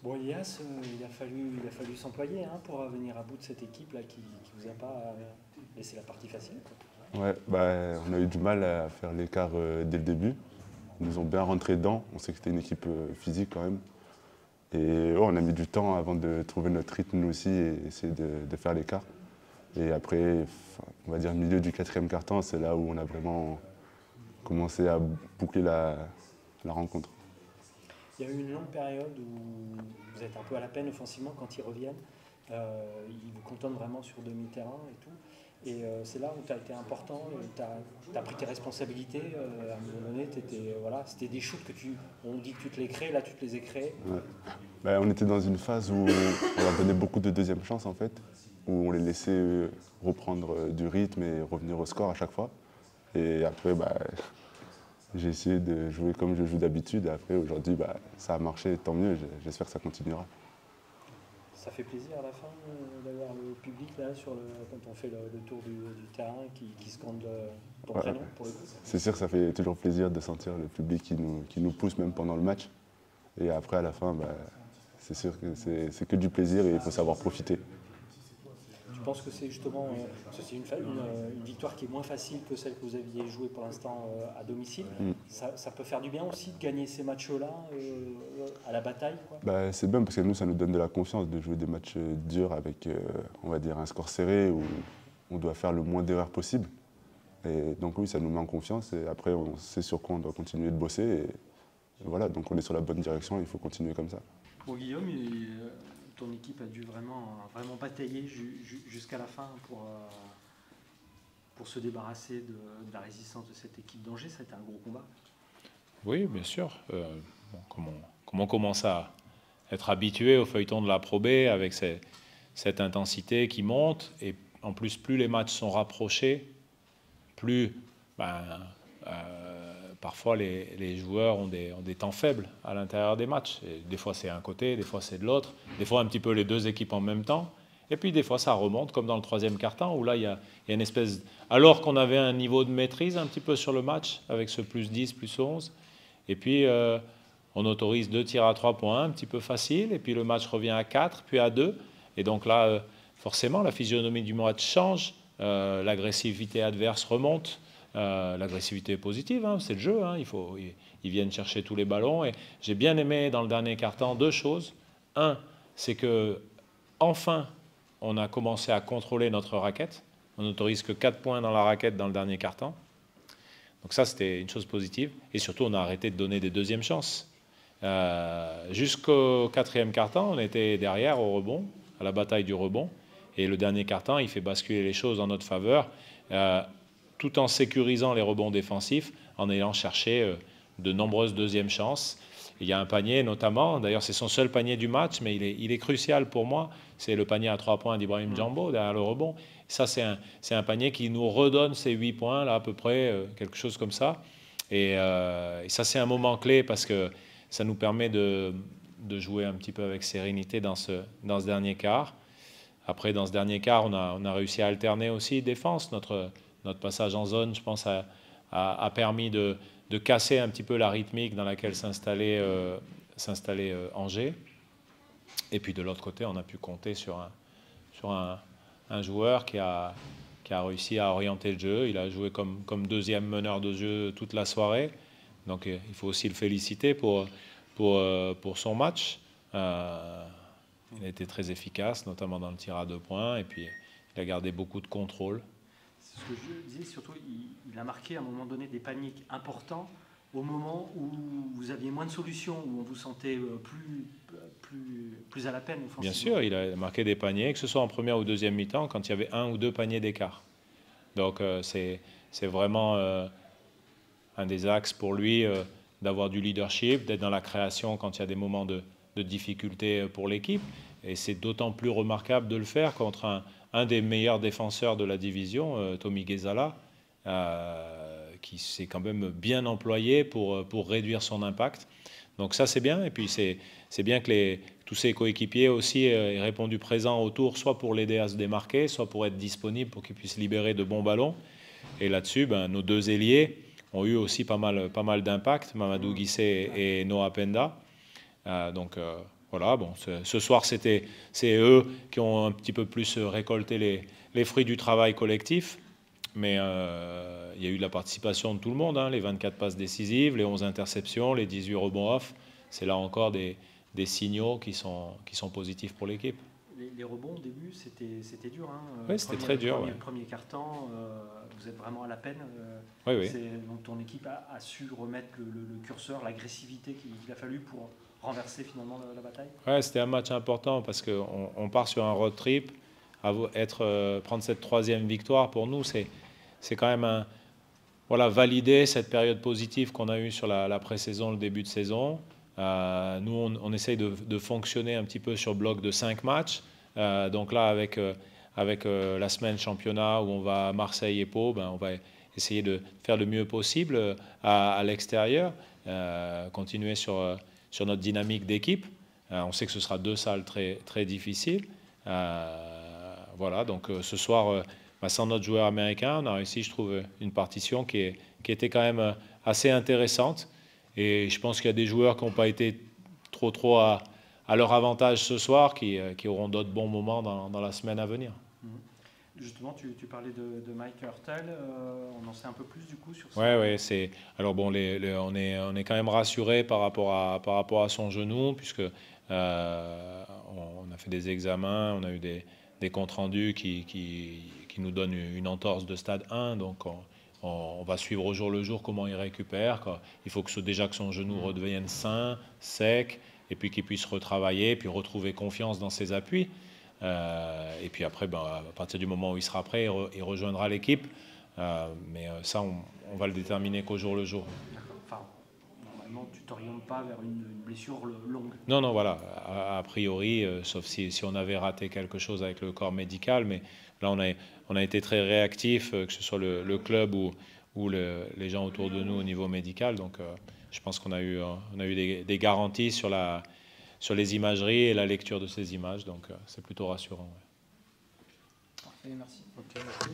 Bon, Elias, il a fallu s'employer pour venir à bout de cette équipe-là qui ne vous a pas laissé la partie facile, quoi. Ouais, bah, on a eu du mal à faire l'écart dès le début. Ils nous ont bien rentré dedans. On sait que c'était une équipe physique quand même. Et ouais, on a mis du temps avant de trouver notre rythme nous aussi et essayer de faire l'écart. Et après, on va dire milieu du quatrième quart-temps, c'est là où on a vraiment commencé à boucler la rencontre. Il y a eu une longue période où vous êtes un peu à la peine offensivement quand ils reviennent. Ils vous contentent vraiment sur demi-terrain et tout. Et c'est là où tu as été important, tu as pris tes responsabilités. À un moment donné, voilà, c'était des shoots on dit que tu te les crées, là tu te les ai créés. Ouais. Ben, on était dans une phase où on leur donnait beaucoup de deuxième chance en fait, où on les laissait reprendre du rythme et revenir au score à chaque fois. Et après, j'ai essayé de jouer comme je joue d'habitude. Et après, aujourd'hui, ça a marché, tant mieux. J'espère que ça continuera. Ça fait plaisir à la fin d'avoir le public là quand on fait le tour du terrain qui scande ton prénom pour le coup. C'est sûr que ça fait toujours plaisir de sentir le public qui nous pousse même pendant le match. Et après, à la fin, c'est sûr que c'est que du plaisir et il faut savoir profiter. Je pense que c'est justement c'est une victoire qui est moins facile que celle que vous aviez jouée pour l'instant à domicile. Ça peut faire du bien aussi de gagner ces matchs-là à la bataille, quoi. C'est bien parce que nous, ça nous donne de la confiance de jouer des matchs durs avec, on va dire, un score serré où on doit faire le moins d'erreurs possible. Et donc oui, ça nous met en confiance et après, on sait sur quoi on doit continuer de bosser. Et voilà, donc on est sur la bonne direction, il faut continuer comme ça. Bon, Guillaume, ton équipe a dû vraiment batailler jusqu'à la fin pour se débarrasser de la résistance de cette équipe d'Angers. Ça a été un gros combat. Oui, bien sûr. Comme on commence à être habitué au feuilleton de la Pro B avec cette intensité qui monte, et en plus, plus les matchs sont rapprochés, plus parfois les joueurs ont des temps faibles à l'intérieur des matchs. Et des fois c'est un côté, des fois c'est de l'autre, des fois un petit peu les deux équipes en même temps. Et puis des fois ça remonte, comme dans le troisième quart-temps, où là il y a une espèce... Alors qu'on avait un niveau de maîtrise un petit peu sur le match, avec ce plus 10, plus 11, et puis on autorise 2 tirs à 3 points, un petit peu facile, et puis le match revient à 4, puis à 2. Et donc là, forcément, la physionomie du match change, l'agressivité adverse remonte. L'agressivité est positive, c'est le jeu, ils viennent chercher tous les ballons. Et j'ai bien aimé dans le dernier quart-temps 2 choses. Un, c'est que enfin on a commencé à contrôler notre raquette. On n'autorise que 4 points dans la raquette dans le dernier quart-temps. Donc ça, c'était une chose positive. Et surtout, on a arrêté de donner des deuxièmes chances. Jusqu'au quatrième quart-temps, on était derrière au rebond, à la bataille du rebond. Et le dernier quart-temps, il fait basculer les choses en notre faveur, tout en sécurisant les rebonds défensifs, en ayant cherché de nombreuses deuxièmes chances. Il y a un panier notamment, d'ailleurs c'est son seul panier du match, mais il est crucial pour moi, c'est le panier à 3 points d'Ibrahim Djambo derrière le rebond. Ça c'est un panier qui nous redonne ces 8 points, là à peu près, quelque chose comme ça. Et ça c'est un moment clé parce que ça nous permet de jouer un petit peu avec sérénité dans ce dernier quart. Après, dans ce dernier quart, on a réussi à alterner aussi défense. Notre passage en zone, je pense, a permis de casser un petit peu la rythmique dans laquelle s'installait Angers. Et puis de l'autre côté, on a pu compter sur un joueur qui a réussi à orienter le jeu. Il a joué comme deuxième meneur de jeu toute la soirée. Donc il faut aussi le féliciter pour son match. Il a été très efficace, notamment dans le tir à 2 points. Et puis il a gardé beaucoup de contrôle. Ce que je disais, surtout, il a marqué à un moment donné des paniers importants au moment où vous aviez moins de solutions, où on vous sentait plus à la peine offensivement. Bien sûr, il a marqué des paniers, que ce soit en première ou deuxième mi-temps, quand il y avait 1 ou 2 paniers d'écart. Donc c'est vraiment un des axes pour lui d'avoir du leadership, d'être dans la création quand il y a des moments de difficulté pour l'équipe. Et c'est d'autant plus remarquable de le faire contre un des meilleurs défenseurs de la division, Tommy Ghezala, qui s'est quand même bien employé pour réduire son impact. Donc ça, c'est bien. Et puis c'est bien que tous ses coéquipiers aussi aient répondu présent autour, soit pour l'aider à se démarquer, soit pour être disponible pour qu'il puisse libérer de bons ballons. Et là-dessus, nos 2 ailiers ont eu aussi pas mal d'impact, Mamadou Guissé et Noah Penda. Donc voilà, bon, ce soir, c'est eux qui ont un petit peu plus récolté les fruits du travail collectif. Mais il y a eu de la participation de tout le monde, hein, les 24 passes décisives, les 11 interceptions, les 18 rebonds off. C'est là encore des signaux qui sont positifs pour l'équipe. Les rebonds au début, c'était dur. Hein. Oui, c'était très dur. Le premier quart-temps, vous êtes vraiment à la peine. Oui, oui. Donc ton équipe a su remettre le curseur, l'agressivité qu'il a fallu pour renverser finalement la bataille. Oui, c'était un match important parce qu'on part sur un road trip. Prendre cette 3e victoire, pour nous, c'est quand même valider cette période positive qu'on a eue sur la pré-saison, le début de saison. Nous, on essaye de fonctionner un petit peu sur bloc de 5 matchs. Donc là, avec la semaine championnat où on va à Marseille et Pau, on va essayer de faire le mieux possible à l'extérieur, continuer sur notre dynamique d'équipe. On sait que ce sera 2 salles très, très difficiles. Voilà, donc ce soir, sans notre joueur américain, on a réussi, je trouve, une partition qui était quand même assez intéressante. Et je pense qu'il y a des joueurs qui n'ont pas été trop à leur avantage ce soir, qui auront d'autres bons moments dans la semaine à venir. Justement, tu parlais de Mike Hurtel, on en sait un peu plus du coup sur ça. Oui, alors bon, on est quand même rassuré par rapport à son genou, puisque on a fait des examens, on a eu des comptes rendus qui nous donnent une entorse de stade 1, donc on va suivre au jour le jour comment il récupère. Il faut déjà que son genou redevienne sain, sec, et puis qu'il puisse retravailler, puis retrouver confiance dans ses appuis. Et puis après, à partir du moment où il sera prêt, il rejoindra l'équipe. Mais ça, on va le déterminer qu'au jour le jour. Enfin, normalement, tu ne t'orientes pas vers une blessure longue. Non, voilà. A priori, sauf si on avait raté quelque chose avec le corps médical. Mais là, on a été très réactifs, que ce soit le club ou les gens autour de nous au niveau médical. Donc, je pense qu'on a eu des garanties sur les imageries et la lecture de ces images. Donc, c'est plutôt rassurant. Parfait, merci. Okay, merci.